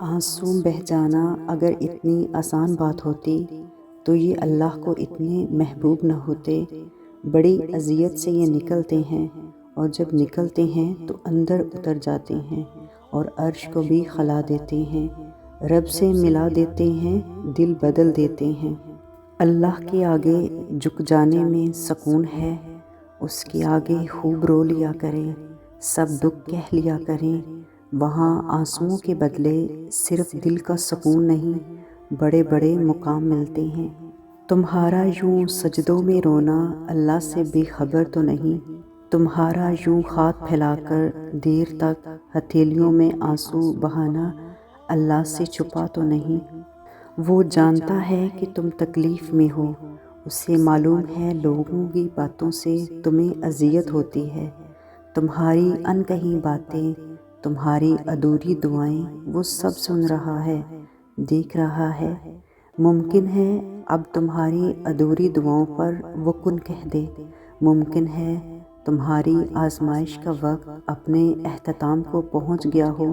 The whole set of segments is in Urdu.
آنسوں بہہ جانا اگر اتنی آسان بات ہوتی تو یہ اللہ کو اتنے محبوب نہ ہوتے۔ بڑی اذیت سے یہ نکلتے ہیں، اور جب نکلتے ہیں تو اندر اتر جاتے ہیں اور عرش کو بھی خلا دیتے ہیں، رب سے ملا دیتے ہیں، دل بدل دیتے ہیں۔ اللہ کے آگے جھک جانے میں سکون ہے، اس کے آگے خوب رو لیا کریں، سب دکھ کہہ لیا کریں۔ وہاں آنسوؤں کے بدلے صرف دل کا سکون نہیں، بڑے بڑے مقام ملتے ہیں۔ تمہارا یوں سجدوں میں رونا اللہ سے بے خبر تو نہیں، تمہارا یوں ہاتھ پھیلا کر دیر تک ہتھیلیوں میں آنسو بہانا اللہ سے چھپا تو نہیں۔ وہ جانتا ہے کہ تم تکلیف میں ہو، اسے معلوم ہے لوگوں کی باتوں سے تمہیں اذیت ہوتی ہے، تمہاری انکہی باتیں، تمہاری ادھوری دعائیں وہ سب سن رہا ہے، دیکھ رہا ہے۔ ممکن ہے اب تمہاری ادھوری دعاؤں پر وہ کن کہہ دے، ممکن ہے تمہاری آزمائش کا وقت اپنے اختتام کو پہنچ گیا ہو،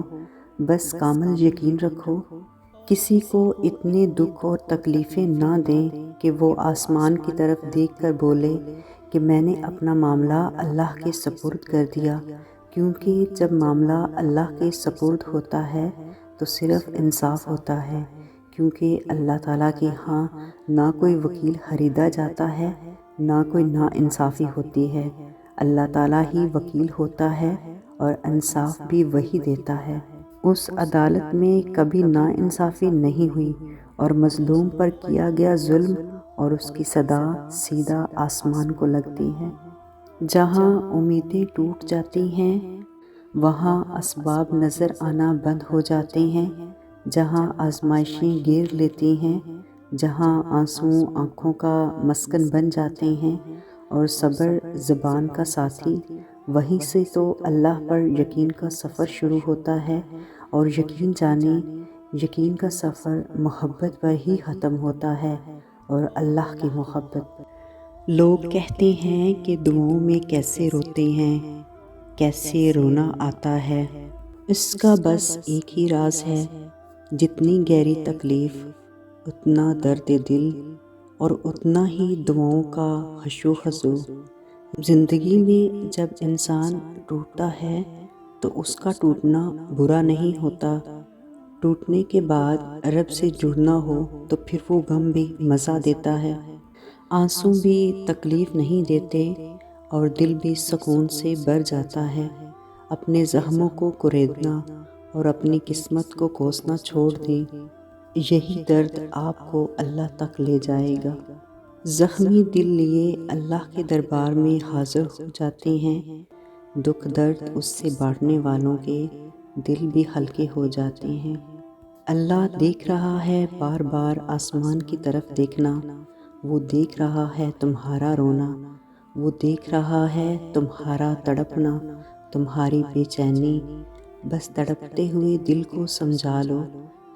بس کامل یقین رکھو۔ کسی کو اتنے دکھ اور تکلیفیں نہ دیں کہ وہ آسمان کی طرف دیکھ کر بولے کہ میں نے اپنا معاملہ اللہ کے سپرد کر دیا، کیونکہ جب معاملہ اللہ کے سپرد ہوتا ہے تو صرف انصاف ہوتا ہے، کیونکہ اللہ تعالیٰ کے ہاں نہ کوئی وکیل خریدا جاتا ہے، نہ کوئی ناانصافی ہوتی ہے۔ اللہ تعالیٰ ہی وکیل ہوتا ہے اور انصاف بھی وہی دیتا ہے۔ اس عدالت میں کبھی ناانصافی نہیں ہوئی اور مظلوم پر کیا گیا ظلم اور اس کی صدا سیدھا آسمان کو لگتی ہے۔ جہاں امیدیں ٹوٹ جاتی ہیں وہاں اسباب نظر آنا بند ہو جاتے ہیں، جہاں آزمائشیں گھیر لیتی ہیں، جہاں آنسو آنکھوں کا مسکن بن جاتے ہیں اور صبر زبان کا ساتھی، وہیں سے تو اللہ پر یقین کا سفر شروع ہوتا ہے، اور یقین جانے یقین کا سفر محبت پر ہی ختم ہوتا ہے، اور اللہ کی محبت۔ لوگ کہتے ہیں کہ دعاؤں میں کیسے روتے ہیں، کیسے رونا آتا ہے۔ اس کا بس ایک ہی راز ہے، جتنی گہری تکلیف اتنا درد دل اور اتنا ہی دعاؤں کا خشوع و خضوع۔ زندگی میں جب انسان ٹوٹتا ہے تو اس کا ٹوٹنا برا نہیں ہوتا، ٹوٹنے کے بعد رب سے جڑنا ہو تو پھر وہ غم بھی مزہ دیتا ہے۔ آنسو بھی تکلیف نہیں دیتے اور دل بھی سکون سے بھر جاتا ہے۔ اپنے زخموں کو کریدنا اور اپنی قسمت کو کوسنا چھوڑ دیں، یہی درد آپ کو اللہ تک لے جائے گا۔ زخمی دل لیے اللہ کے دربار میں حاضر ہو جاتے ہیں، دکھ درد اس سے بانٹنے والوں کے دل بھی ہلکے ہو جاتے ہیں۔ اللہ دیکھ رہا ہے بار بار آسمان کی طرف دیکھنا، وہ دیکھ رہا ہے تمہارا رونا، وہ دیکھ رہا ہے تمہارا تڑپنا، تمہاری بے چینی۔ بس تڑپتے ہوئے دل کو سمجھا لو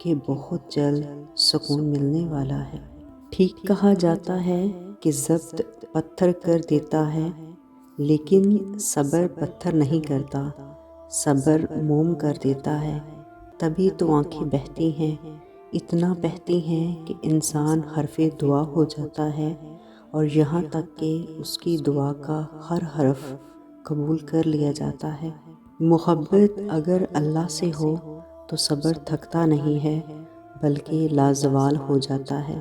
کہ بہت جلد سکون ملنے والا ہے۔ ٹھیک کہا جاتا ہے کہ ضبط پتھر کر دیتا ہے، لیکن صبر پتھر نہیں کرتا، صبر موم کر دیتا ہے۔ تبھی تو آنکھیں بہتی ہیں، اتنا بہتی ہیں کہ انسان حرف دعا ہو جاتا ہے، اور یہاں تک کہ اس کی دعا کا ہر حرف قبول کر لیا جاتا ہے۔ محبت اگر اللہ سے ہو تو صبر تھکتا نہیں ہے بلکہ لازوال ہو جاتا ہے۔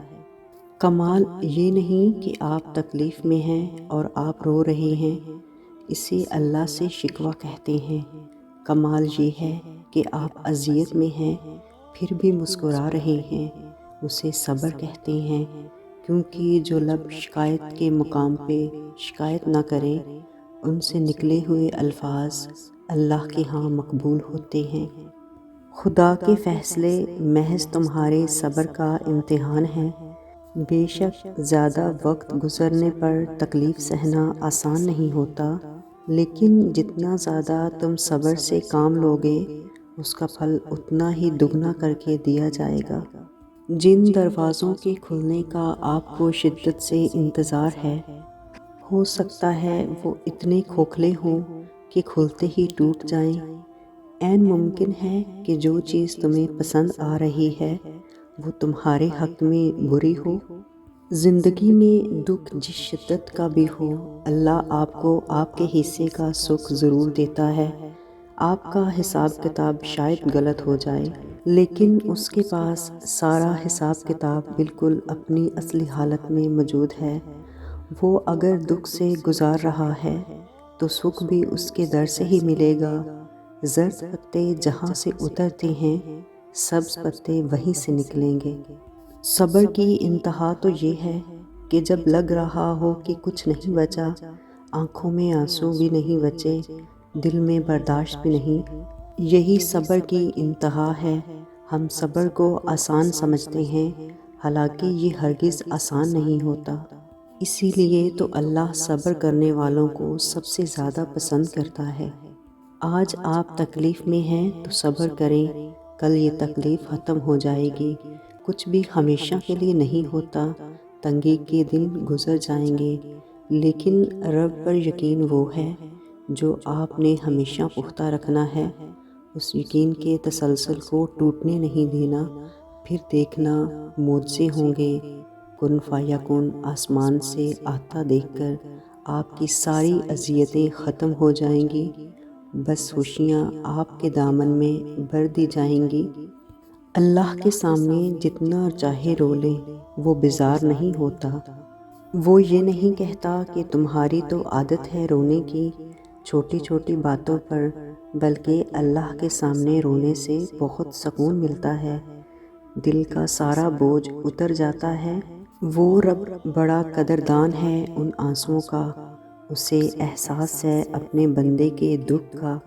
کمال یہ نہیں کہ آپ تکلیف میں ہیں اور آپ رو رہے ہیں، اسے اللہ سے شکوہ کہتے ہیں۔ کمال یہ ہے کہ آپ اذیت میں ہیں پھر بھی مسکرا رہے ہیں، اسے صبر کہتے ہیں، کیونکہ جو لب شکایت کے مقام پہ شکایت نہ کرے ان سے نکلے ہوئے الفاظ اللہ کے ہاں مقبول ہوتے ہیں۔ خدا کے فیصلے محض تمہارے صبر کا امتحان ہیں۔ بے شک زیادہ وقت گزرنے پر تکلیف سہنا آسان نہیں ہوتا، لیکن جتنا زیادہ تم صبر سے کام لوگے اس کا پھل اتنا ہی دگنا کر کے دیا جائے گا۔ جن دروازوں کے کھلنے کا آپ کو شدت سے انتظار ہے، ہو سکتا ہے وہ اتنے کھوکھلے ہوں کہ کھلتے ہی ٹوٹ جائیں۔ عین ممکن ہے کہ جو چیز تمہیں پسند آ رہی ہے وہ تمہارے حق میں بری ہو۔ زندگی میں دکھ جس شدت کا بھی ہو، اللہ آپ کو آپ کے حصے کا سکھ ضرور دیتا ہے۔ آپ کا حساب کتاب شاید غلط ہو جائے، لیکن اس کے پاس سارا حساب کتاب بالکل اپنی اصلی حالت میں موجود ہے۔ وہ اگر دکھ سے گزار رہا ہے تو سکھ بھی اس کے در سے ہی ملے گا۔ زرد پتے جہاں سے اترتے ہیں سبز پتے وہیں سے نکلیں گے۔ صبر کی انتہا تو یہ ہے کہ جب لگ رہا ہو کہ کچھ نہیں بچا، آنکھوں میں آنسو بھی نہیں بچے، دل میں برداشت بھی نہیں، یہی صبر کی انتہا ہے۔ ہم صبر کو آسان سمجھتے ہیں، حالانکہ یہ ہرگز آسان نہیں ہوتا۔ اسی لیے تو اللہ صبر کرنے والوں کو سب سے زیادہ پسند کرتا ہے۔ آج آپ تکلیف میں ہیں تو صبر کریں، کل یہ تکلیف ختم ہو جائے گی۔ کچھ بھی ہمیشہ کے لیے نہیں ہوتا، تنگی کے دن گزر جائیں گے، لیکن رب پر یقین وہ ہے جو آپ نے ہمیشہ پختہ رکھنا ہے۔ اس یقین کے تسلسل کو ٹوٹنے نہیں دینا، پھر دیکھنا معجزے ہوں گے۔ کن فیکون آسمان سے آتا دیکھ کر آپ کی ساری اذیتیں ختم ہو جائیں گی، بس خوشیاں آپ کے دامن میں بھر دی جائیں گی۔ اللہ کے سامنے جتنا چاہے رو لیں، وہ بیزار نہیں ہوتا۔ وہ یہ نہیں کہتا کہ تمہاری تو عادت ہے رونے کی چھوٹی چھوٹی باتوں پر، بلکہ اللہ کے سامنے رونے سے بہت سکون ملتا ہے، دل کا سارا بوجھ اتر جاتا ہے۔ وہ رب بڑا قدردان ہے ان آنسوؤں کا، اسے احساس ہے اپنے بندے کے دکھ کا۔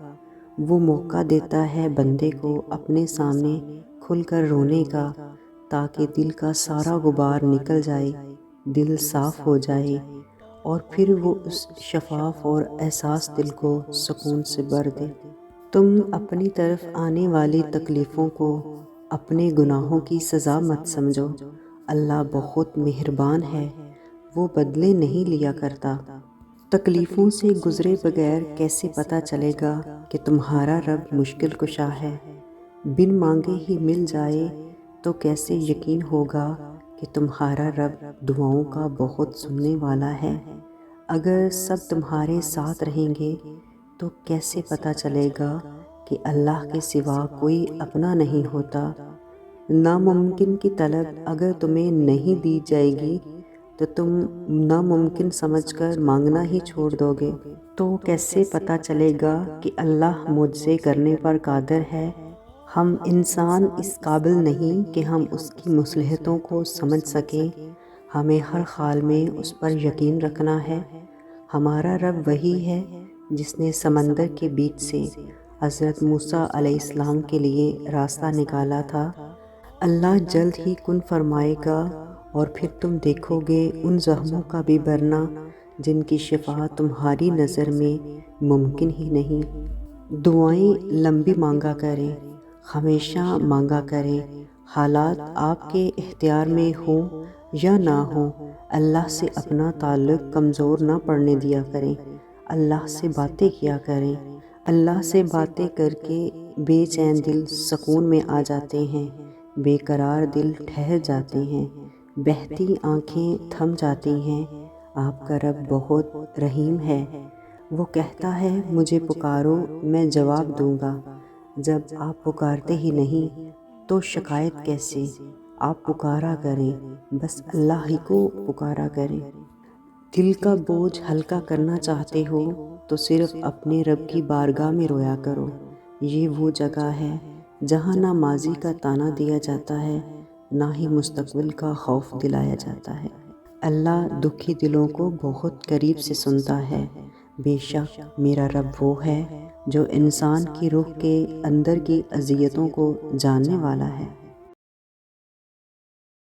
وہ موقع دیتا ہے بندے کو اپنے سامنے کھل کر رونے کا، تاکہ دل کا سارا غبار نکل جائے، دل صاف ہو جائے، اور پھر وہ اس شفاف اور احساس دل کو سکون سے بھر دے۔ تم اپنی طرف آنے والی تکلیفوں کو اپنے گناہوں کی سزا مت سمجھو، اللہ بہت مہربان ہے، وہ بدلے نہیں لیا کرتا۔ تکلیفوں سے گزرے بغیر کیسے پتہ چلے گا کہ تمہارا رب مشکل کشا ہے؟ بن مانگے ہی مل جائے تو کیسے یقین ہوگا کہ تمہارا رب دعاؤں کا بہت سننے والا ہے؟ اگر سب تمہارے ساتھ رہیں گے تو کیسے پتہ چلے گا کہ اللہ کے سوا کوئی اپنا نہیں ہوتا؟ ناممکن کی طلب اگر تمہیں نہیں دی جائے گی تو تم ناممکن سمجھ کر مانگنا ہی چھوڑ دو گے۔ تو کیسے پتہ چلے گا کہ اللہ معجزے کرنے پر قادر ہے؟ ہم انسان اس قابل نہیں کہ ہم اس کی مصلحتوں کو سمجھ سکیں، ہمیں ہر حال میں اس پر یقین رکھنا ہے۔ ہمارا رب وہی ہے جس نے سمندر کے بیچ سے حضرت موسیٰ علیہ السلام کے لیے راستہ نکالا تھا۔ اللہ جلد ہی کن فرمائے گا اور پھر تم دیکھو گے ان زخموں کا بھی بھرنا جن کی شفا تمہاری نظر میں ممکن ہی نہیں۔ دعائیں لمبی مانگا کریں، ہمیشہ مانگا کریں، حالات آپ کے اختیار میں ہوں یا نہ ہوں، اللہ سے اپنا تعلق کمزور نہ پڑنے دیا کریں، اللہ سے باتیں کیا کریں۔ اللہ سے باتیں کر کے بے چین دل سکون میں آ جاتے ہیں، بے قرار دل ٹھہر جاتے ہیں، بہتی آنکھیں تھم جاتی ہیں۔ آپ کا رب بہت رحیم ہے، وہ کہتا ہے مجھے پکارو میں جواب دوں گا۔ جب آپ پکارتے ہی نہیں تو شکایت کیسے؟ آپ پکارا کریں، بس اللہ ہی کو پکارا کریں۔ دل کا بوجھ ہلکا کرنا چاہتے ہو تو صرف اپنے رب کی بارگاہ میں رویا کرو۔ یہ وہ جگہ ہے جہاں نہ ماضی کا طعنہ دیا جاتا ہے، نہ ہی مستقبل کا خوف دلایا جاتا ہے۔ اللہ دکھی دلوں کو بہت قریب سے سنتا ہے۔ بے شک میرا رب وہ ہے جو انسان کی روح کے اندر کی اذیتوں کو جاننے والا ہے۔